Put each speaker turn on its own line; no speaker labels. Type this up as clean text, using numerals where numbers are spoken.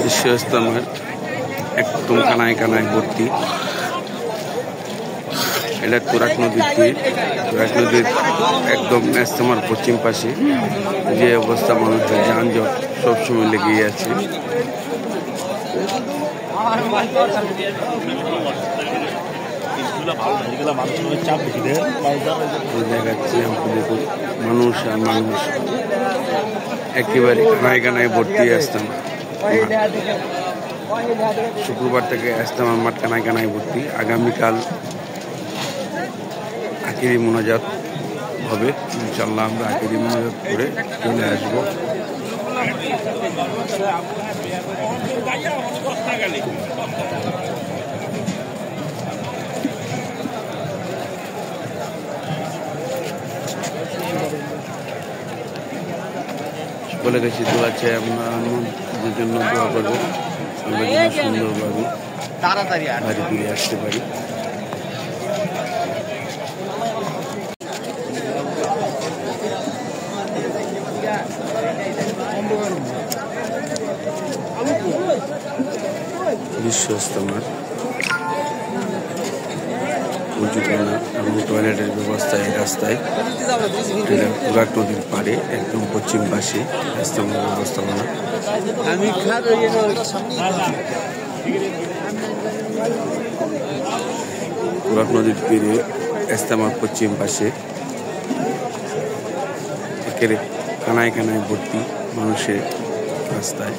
ঈশ্বরস্থানের একদম কানায় কানায় ভর্তি। এটা তুরাগ নদীর তীর। তুরাগ নদীর একদম ইজতেমার পশ্চিম পাশে যে অবস্থা, মানুষের যানজট সবসময় লেগেই আছে। মানুষ আর মানুষ একেবারে কানায় কানায় ভর্তি ইজতেমা। শুক্রবার থেকে ইজতেমার মাঠ কানায় কানায় ভর্তি। আগামীকাল আখিরি মোনাজাত হবে ইনশাল্লাহ। আমরা আখিরি মোনাজাত করে চলে আসবো। বলে গেছি দোয়া চাই আমরা জন্য দোয়া করবো, আমরা যেন সুন্দরভাবে বাড়ি ফিরে আসতে পারি। বিশ্ব ইজতেমার উঁচুখানা এবং টয়লেটের ব্যবস্থা এই রাস্তায়। তুরাগ নদীর পাড়ে একদম পশ্চিম পাশে ইজতেমার ব্যবস্থাপনা। তুরাগ নদীর তীরে ইজতেমার পশ্চিম পাশে একেবারে কানায় কানায় ভর্তি মানুষের রাস্তায়।